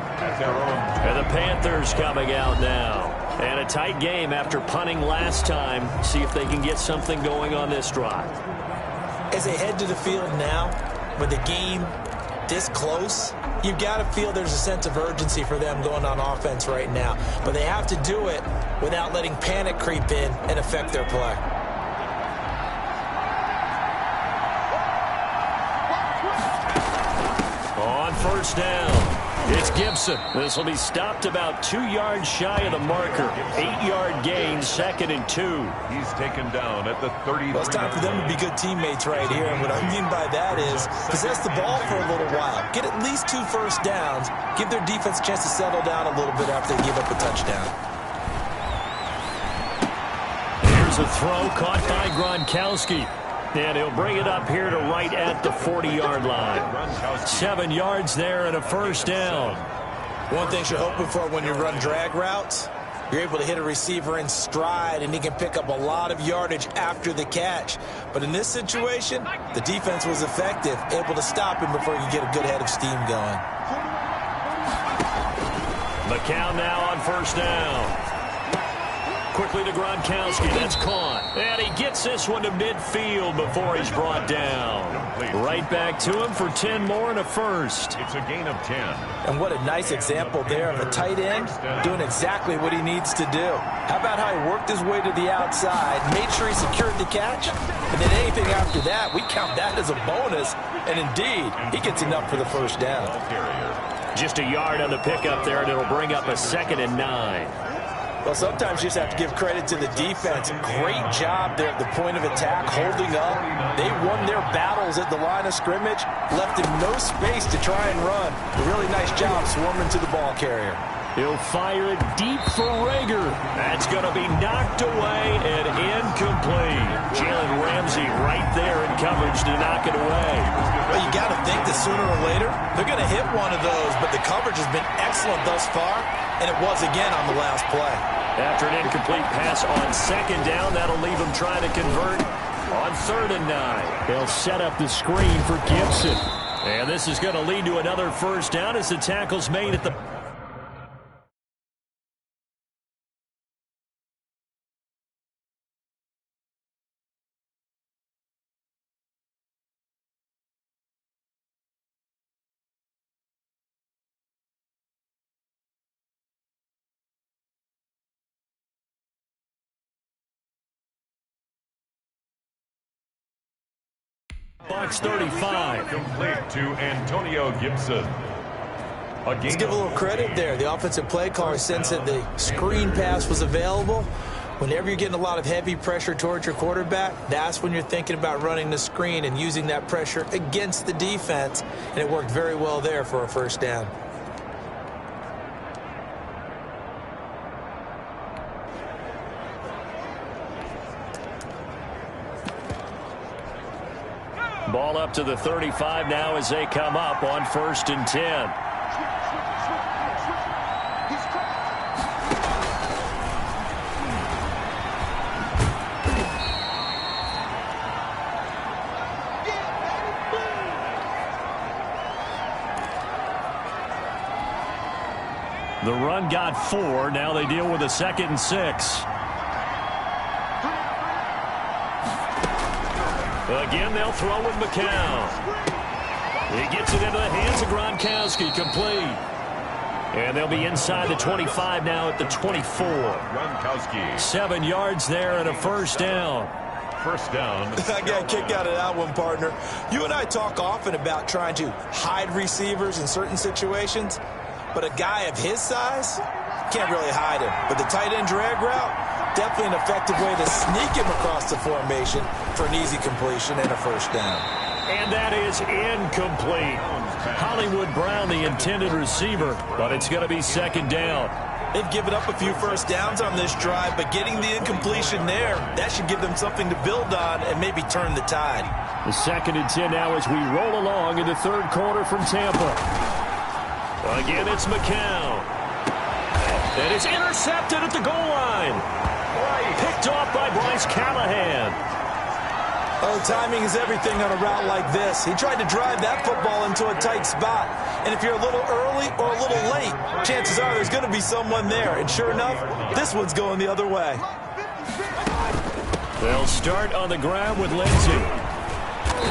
And the Panthers coming out now. And a tight game after punting last time. See if they can get something going on this drive. As they head to the field now, with the game this close, you've got to feel there's a sense of urgency for them going on offense right now. But they have to do it without letting panic creep in and affect their play. On first down, it's Gibson. This will be stopped about 2 yards shy of the marker. 8-yard gain, 2nd and 2. He's taken down at the 33. Well, it's time for them to be good teammates right here. And what I mean by that is possess the ball for a little while. Get at least 2 first downs. Give their defense a chance to settle down a little bit after they give up a touchdown. Here's a throw caught by Gronkowski. And he'll bring it up here to right at the 40-yard line. 7 yards there and a first down. One thing you're hoping for when you run drag routes, You're able to hit a receiver in stride, and he can pick up a lot of yardage after the catch. But in this situation, the defense was effective, able to stop him before he could get a good head of steam going. McCown now on first down. Quickly to Gronkowski. That's caught. And he gets this one to midfield before he's brought down. Right back to him for 10 more and a first. It's a gain of 10. And what a nice example there of a tight end doing exactly what he needs to do. How about how he worked his way to the outside, made sure he secured the catch, and then anything after that, we count that as a bonus. And indeed, he gets enough for the first down. Just a yard on the pickup there, and it'll bring up a 2nd and 9. Well, sometimes you just have to give credit to the defense. Great job there at the point of attack, holding up. They won their battles at the line of scrimmage, left him no space to try and run. A really nice job swarming to the ball carrier. He'll fire it deep for Rager. That's going to be knocked away and incomplete. Jalen Ramsey right there in coverage to knock it away. Well, you got to think that sooner or later, they're going to hit one of those, but the coverage has been excellent thus far, and it was again on the last play. After an incomplete pass on 2nd down, that'll leave him trying to convert on 3rd and 9. They'll set up the screen for Gibson. And this is going to lead to another first down as the tackle's made at the... Bucks 35. Complete to Antonio Gibson. Let's give a little credit there. The offensive play caller sensed that the screen pass was available. Whenever you're getting a lot of heavy pressure towards your quarterback, that's when you're thinking about running the screen and using that pressure against the defense. And it worked very well there for a first down. Ball up to the 35 now as they come up on 1st and 10. The run got 4. Now they deal with a 2nd and 6. Again, they'll throw with McCown. He gets it into the hands of Gronkowski, complete. And they'll be inside the 25 now at the 24. Gronkowski. 7 yards there and a first down. First down. I got a kick out of that one, partner. You and I talk often about trying to hide receivers in certain situations, but a guy of his size can't really hide him. But the tight end drag route, definitely an effective way to sneak him across the formation for an easy completion and a first down. And that is incomplete. Hollywood Brown, the intended receiver, but it's going to be 2nd down. They've given up a few first downs on this drive, but getting the incompletion there, that should give them something to build on and maybe turn the tide. The 2nd and 10 now as we roll along in the 3rd quarter from Tampa. Again, it's McCown. And it's intercepted at the goal line. Picked off by Bryce Callahan. Oh, timing is everything on a route like this. He tried to drive that football into a tight spot. And if you're a little early or a little late, chances are there's going to be someone there. And sure enough, this one's going the other way. They'll start on the ground with Lindsey.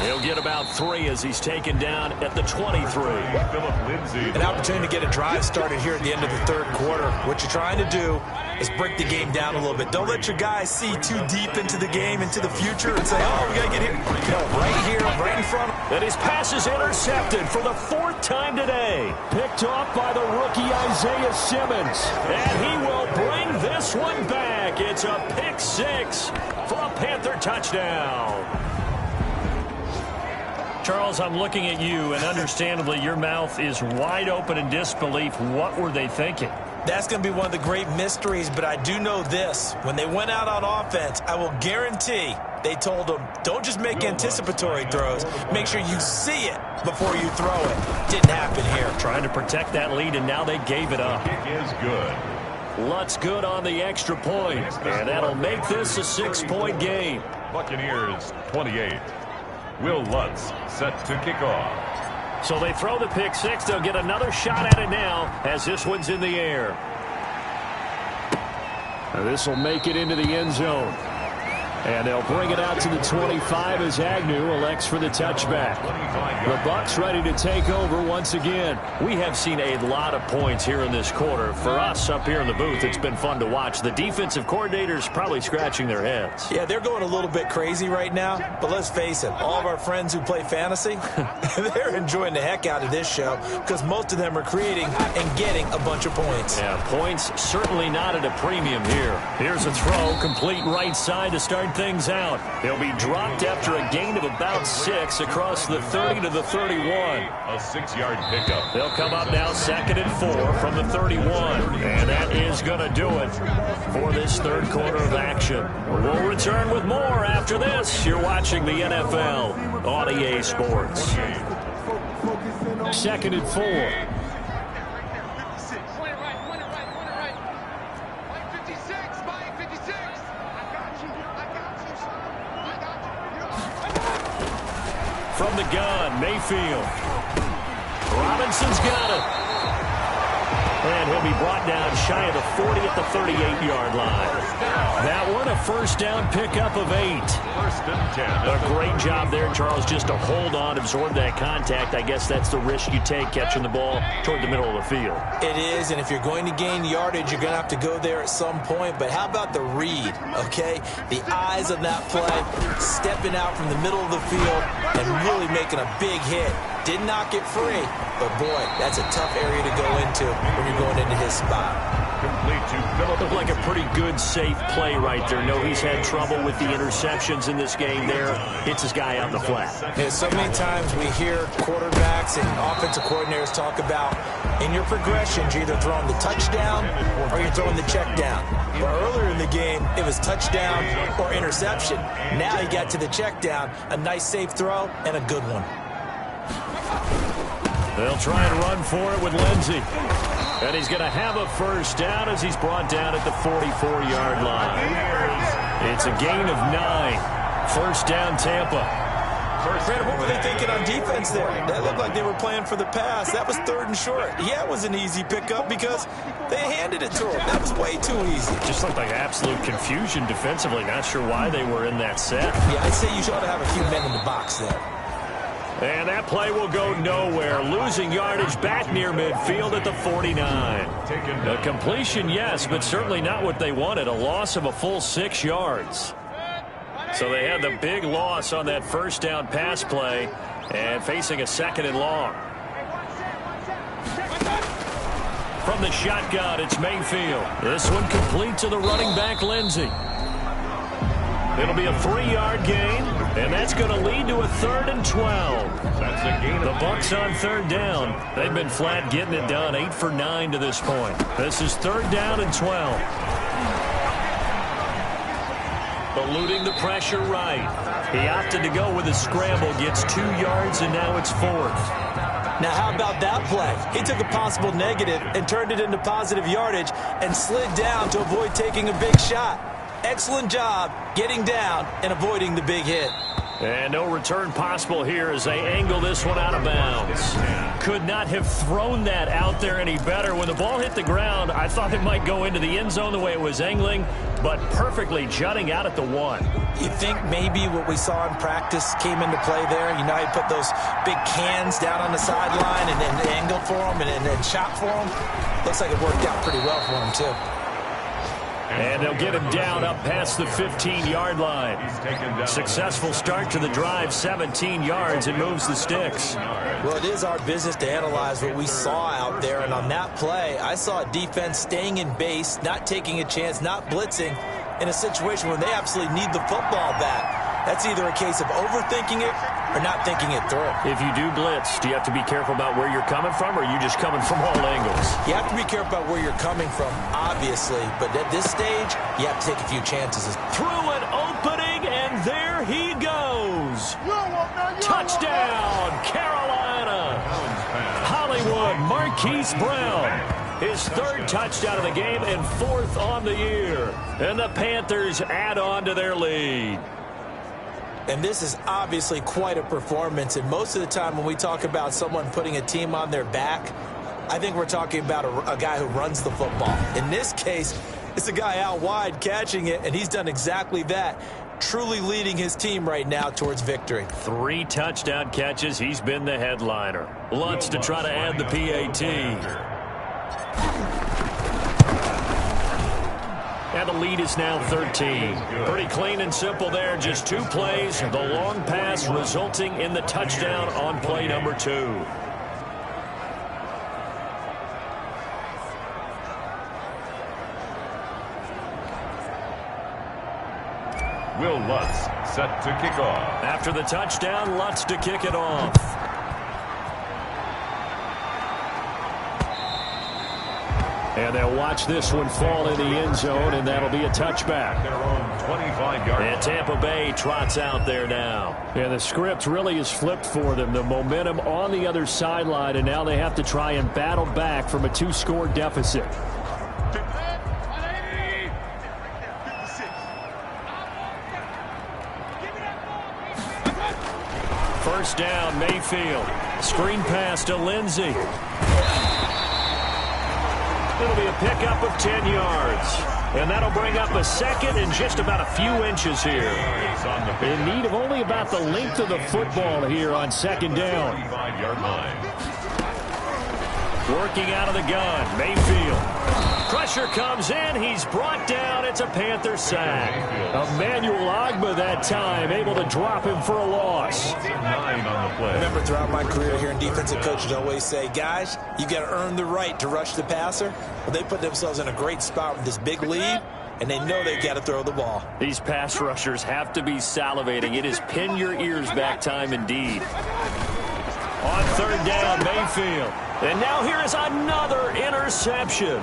He'll get about 3 as he's taken down at the 23. Philip Lindsay. An opportunity to get a drive started here at the end of the 3rd quarter. What you're trying to do is break the game down a little bit. Don't let your guys see too deep into the game, into the future, and say, oh, we got to get here. No, right here, right in front. And his pass is intercepted for the 4th time today. Picked off by the rookie Isaiah Simmons. And he will bring this one back. It's a pick 6 for a Panther touchdown. Charles, I'm looking at you, and understandably, your mouth is wide open in disbelief. What were they thinking? That's going to be one of the great mysteries, but I do know this. When they went out on offense, I will guarantee they told them, don't just make anticipatory throws. Make sure you see it before you throw it. Didn't happen here. Trying to protect that lead, and now they gave it up. Kick is good. Lutz good on the extra point, and that'll make this a 6-point game. Buccaneers 28. Will Lutz set to kick off. So they throw the pick six. They'll get another shot at it now as this one's in the air. This will make it into the end zone. And they'll bring it out to the 25 as Agnew elects for the touchback. The Bucs ready to take over once again. We have seen a lot of points here in this quarter. For us up here in the booth, it's been fun to watch. The defensive coordinators probably scratching their heads. Yeah, they're going a little bit crazy right now. But let's face it, all of our friends who play fantasy, they're enjoying the heck out of this show because most of them are creating and getting a bunch of points. Yeah, points certainly not at a premium here. Here's a throw, complete right side to start things out. He'll be dropped after a gain of about 6 across the 30 to the 31. A 6-yard pickup. They'll come up now 2nd and 4 from the 31. And that is going to do it for this third quarter of action. We'll return with more after this. You're watching the NFL on EA Sports. 2nd and 4. From the gun, Mayfield. Robinson's got it. And he'll be brought down shy of the 40 at the 38-yard line. That one, a first down pickup of 8. First and 10. A great job there, Charles, just to hold on, absorb that contact. I guess that's the risk you take catching the ball toward the middle of the field. It is, and if you're going to gain yardage, you're going to have to go there at some point. But how about the read, okay? The eyes of that play, stepping out from the middle of the field and really making a big hit. Did not get free, but boy, that's a tough area to go into when you're going into his spot. Complete to Philip. Looked like a pretty good, safe play right there. No, he's had trouble with the interceptions in this game there. Hits his guy out in the flat. Yeah, so many times we hear quarterbacks and offensive coordinators talk about in your progressions, you're either throwing the touchdown or you're throwing the check down. But earlier in the game, it was touchdown or interception. Now he got to the check down, a nice safe throw and a good one. They'll try and run for it with Lindsey. And he's going to have a first down as he's brought down at the 44-yard line. It's a gain of 9. First down, Tampa. Brandon, what were they thinking on defense there? That looked like they were playing for the pass. That was 3rd and short. Yeah, it was an easy pickup because they handed it to him. That was way too easy. Just looked like absolute confusion defensively. Not sure why they were in that set. Yeah, I'd say you ought to have a few men in the box there. And that play will go nowhere. Losing yardage back near midfield at the 49. A completion, yes, but certainly not what they wanted. A loss of a full 6 yards. So they had the big loss on that first down pass play and facing a 2nd and long. From the shotgun, it's Mayfield. This one complete to the running back, Lindsey. It'll be a 3-yard gain, and that's going to lead to a 3rd and 12. That's a gain. The Bucs on 3rd down. They've been flat getting it done, 8 for 9 to this point. This is 3rd down and 12. Eluding the pressure right. He opted to go with a scramble, gets 2 yards, and now it's 4th. Now, how about that play? He took a possible negative and turned it into positive yardage and slid down to avoid taking a big shot. Excellent job getting down and avoiding the big hit. And no return possible here as they angle this one out of bounds. Could not have thrown that out there any better. When the ball hit the ground, I thought it might go into the end zone the way it was angling, but perfectly jutting out at the 1. You think maybe what we saw in practice came into play there? You know, he put those big cans down on the sideline and then angled for them and then shot for them. Looks like it worked out pretty well for him, too. And they'll get him down up past the 15-yard line. Successful start to the drive, 17 yards, and moves the sticks. Well, it is our business to analyze what we saw out there, and on that play, I saw a defense staying in base, not taking a chance, not blitzing, in a situation where they absolutely need the football back. That's either a case of overthinking it or not thinking it through. If you do blitz, do you have to be careful about where you're coming from, or are you just coming from all angles? You have to be careful about where you're coming from, obviously, but at this stage, you have to take a few chances. Through an opening, and there he goes. Touchdown, Carolina. Hollywood Marquise Brown. his 3rd touchdown of the game and 4th on the year. And the Panthers add on to their lead. And this is obviously quite a performance. And most of the time when we talk about someone putting a team on their back, I think we're talking about a guy who runs the football. In this case, it's a guy out wide catching it, and he's done exactly that, truly leading his team right now towards victory. 3 touchdown catches. He's been the headliner. Lutz to try to add the PAT. And the lead is now 13. Pretty clean and simple there. Just 2 plays. The long pass resulting in the touchdown on play number 2. Will Lutz set to kick off. After the touchdown, Lutz to kick it off. And they'll watch this one fall in the end zone, and that'll be a touchback. Their own 25-yard. And Tampa Bay trots out there now. Yeah, the script really is flipped for them. The momentum on the other sideline, and now they have to try and battle back from a 2-score deficit. First down, Mayfield. Screen pass to Lindsey. It'll be a pickup of 10 yards. And that'll bring up a 2nd and just about a few inches here. In need of only about the length of the football here on 2nd down. 25-yard line. Working out of the gun, Mayfield. Pressure comes in. He's brought down. It's a Panther sack. Emmanuel Ogbah that time able to drop him for a loss. 9 on the play. I remember throughout my career here in defensive coaches always say, guys, you got to earn the right to rush the passer. Well, they put themselves in a great spot with this big lead, and they know they got to throw the ball. These pass rushers have to be salivating. It is pin your ears back time indeed. On 3rd down, Mayfield. And now here is another interception.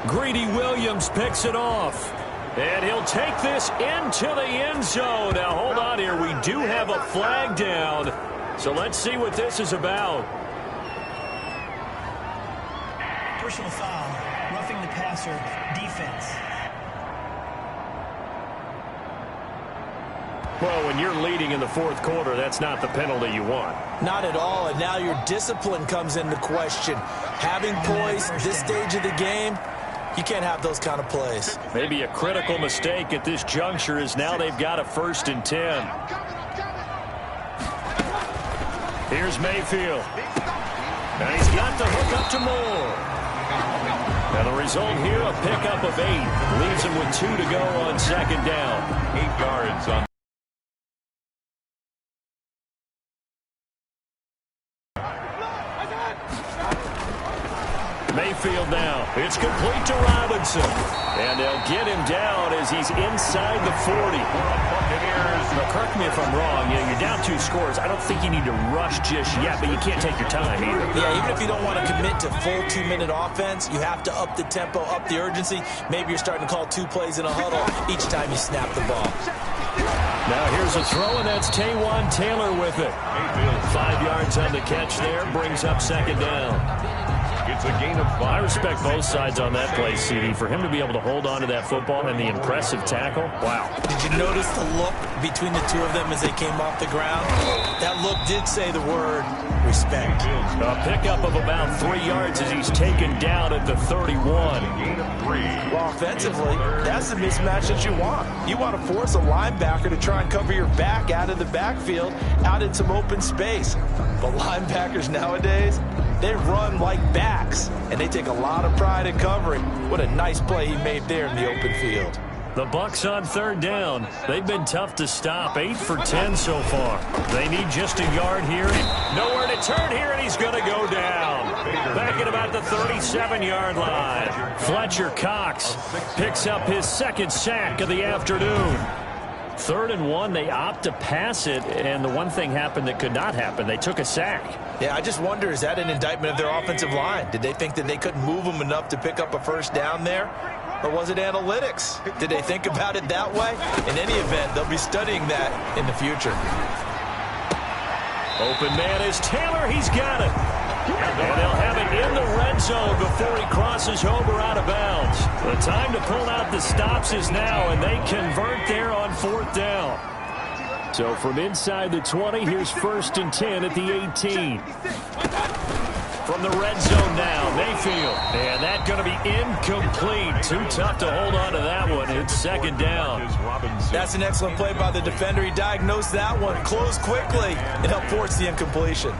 Greedy Williams picks it off. And he'll take this into the end zone. Now, hold on here. We do have a flag down. So let's see what this is about. Personal foul, roughing the passer, defense. Well, when you're leading in the 4th quarter, that's not the penalty you want. Not at all, and now your discipline comes into question. Having poise this stage of the game, you can't have those kind of plays. Maybe a critical mistake at this juncture is now they've got a 1st and 10. Here's Mayfield. And he's got the hook up to Moore. And the result here, a pickup of 8. Leaves him with 2 to go on 2nd down. 8 yards on. Mayfield now. It's complete to Robinson. And they'll get him down as he's inside the 40. Now, correct me if I'm wrong. Yeah, you're down 2 scores. I don't think you need to rush just yet, but you can't take your time either. Yeah, even if you don't want to commit to full 2-minute offense, you have to up the tempo, up the urgency. Maybe you're starting to call 2 plays in a huddle each time you snap the ball. Now here's a throw, and that's Taywan Taylor with it. 5 yards on the catch there, brings up 2nd down. It's a gain of 5. I respect both sides on that play, CD. For him to be able to hold on to that football and the impressive tackle, wow. Did you notice the look between the 2 of them as they came off the ground? That look did say the word respect. A pickup of about 3 yards as he's taken down at the 31. Gain of 3. Well, offensively, that's the mismatch that you want. You want to force a linebacker to try and cover your back out of the backfield, out in some open space. But linebackers nowadays, they run like backs, and they take a lot of pride in covering. What a nice play he made there in the open field. The Bucs on 3rd down. They've been tough to stop. 8 for 10 so far. They need just a yard here. Nowhere to turn here, and he's going to go down. Back at about the 37-yard line. Fletcher Cox picks up his 2nd sack of the afternoon. 3rd and 1, they opt to pass it, and the one thing happened that could not happen. They took a sack. Yeah, I just wonder, is that an indictment of their offensive line? Did they think that they couldn't move them enough to pick up a 1st down there? Or was it analytics? Did they think about it that way? In any event, they'll be studying that in the future. Open man is Taylor. He's got it. And they'll have it in the red zone before he crosses over out of bounds. The time to pull out the stops is now, and they convert there on 4th down. So from inside the 20, here's 1st and 10 at the 18. From the red zone now, Mayfield. And that's going to be incomplete. Too tough to hold on to that one. It's 2nd down. That's an excellent play by the defender. He diagnosed that one, closed quickly, and helped force the incompletion.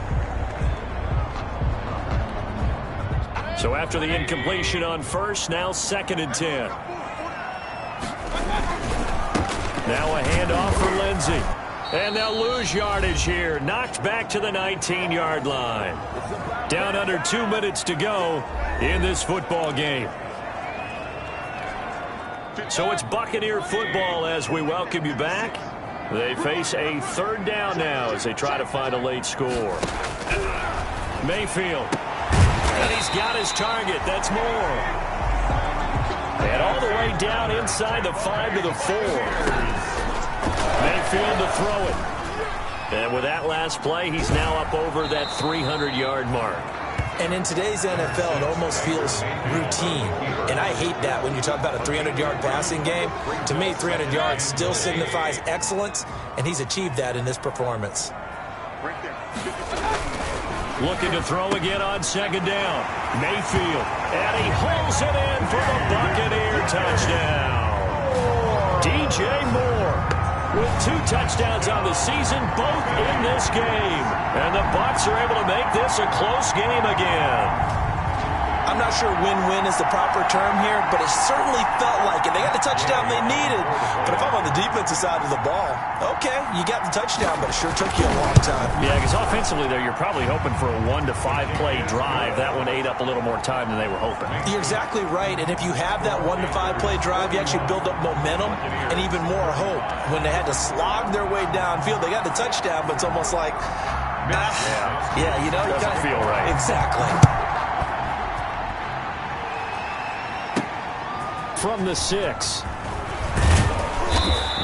So after the incompletion on 1st, now 2nd and 10. Now a handoff for Lindsey. And they'll lose yardage here. Knocked back to the 19-yard line. Down under 2 minutes to go in this football game. So it's Buccaneer football as we welcome you back. They face a 3rd down now as they try to find a late score. Mayfield. And he's got his target. That's more. And all the way down inside the 5 to the 4. Mayfield to throw it. And with that last play, he's now up over that 300-yard mark. And in today's NFL, it almost feels routine. And I hate that when you talk about a 300-yard passing game. To me, 300 yards still signifies excellence, and he's achieved that in this performance. Looking to throw again on 2nd down. Mayfield. And he holds it in for the Buccaneer touchdown. DJ Moore with 2 touchdowns on the season, both in this game. And the Bucs are able to make this a close game again. I'm not sure win-win is the proper term here, but it certainly felt like it. They got the touchdown they needed. But if I'm on the defensive side of the ball, okay, you got the touchdown, but it sure took you a long time. Yeah, because offensively there, you're probably hoping for a 1 to 5 play drive. That one ate up a little more time than they were hoping. You're exactly right. And if you have that 1 to 5 play drive, you actually build up momentum and even more hope. When they had to slog their way downfield, they got the touchdown, but it's almost like, yeah, you know, you doesn't feel right. Exactly. From the 6.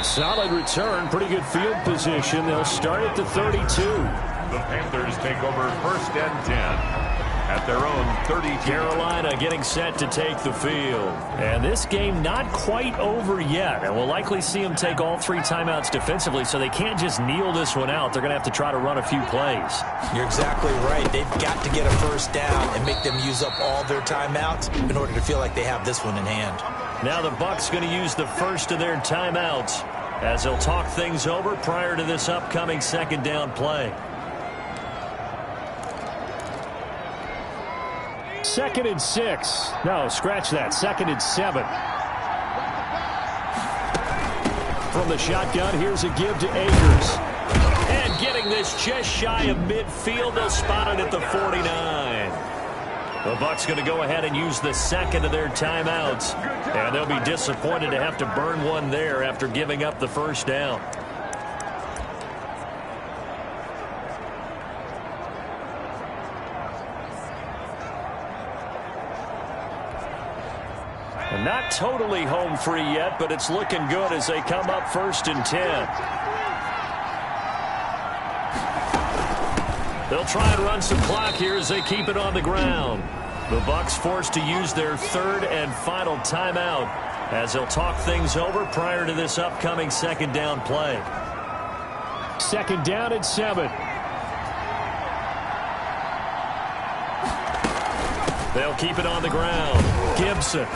Solid return, pretty good field position. They'll start at the 32. The Panthers take over 1st and 10 at their own 32. Carolina getting set to take the field. And this game not quite over yet. And we'll likely see them take all 3 timeouts defensively, so they can't just kneel this one out. They're going to have to try to run a few plays. You're exactly right. They've got to get a 1st down and make them use up all their timeouts in order to feel like they have this one in hand. Now the Bucs going to use the first of their timeouts as they'll talk things over prior to this upcoming 2nd down play. 2nd and 6. No, scratch that. 2nd and 7. From the shotgun, here's a give to Akers. And getting this just shy of midfield, they'll spot it at the 49. The Bucs going to go ahead and use the 2nd of their timeouts. And they'll be disappointed to have to burn one there after giving up the 1st down. Not totally home free yet, but it's looking good as they come up 1st and 10. They'll try and run some clock here as they keep it on the ground. The Bucs forced to use their 3rd and final timeout as they'll talk things over prior to this upcoming 2nd down play. 2nd down and 7. They'll keep it on the ground. Gibson.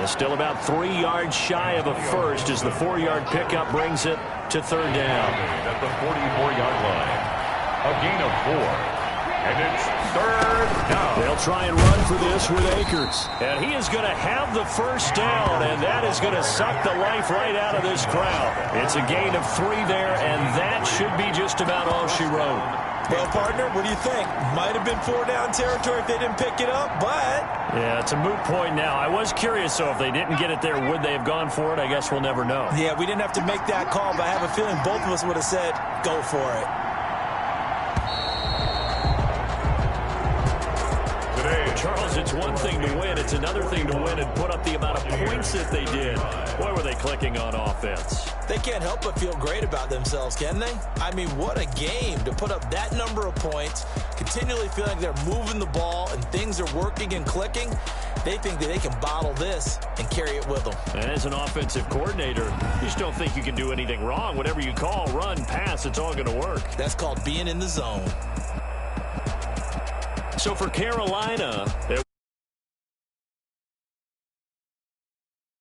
Still about 3 yards shy of a first as the 4-yard pickup brings it to 3rd down. At the 44-yard line. A gain of 4. And it's 3rd down. They'll try and run for this with Akers. And he is going to have the 1st down, and that is going to suck the life right out of this crowd. It's a gain of 3 there, and that should be just about all she wrote. Well, partner, what do you think? Might have been 4-down territory if they didn't pick it up, but... Yeah, it's a moot point now. I was curious, so if they didn't get it there, would they have gone for it? I guess we'll never know. Yeah, we didn't have to make that call, but I have a feeling both of us would have said, go for it. Charles, it's one thing to win. It's another thing to win and put up the amount of points that they did. Boy, were they clicking on offense. They can't help but feel great about themselves, can they? I mean, what a game to put up that number of points, continually feel like they're moving the ball and things are working and clicking. They think that they can bottle this and carry it with them. And as an offensive coordinator, you just don't think you can do anything wrong. Whatever you call, run, pass, it's all going to work. That's called being in the zone. So for Carolina,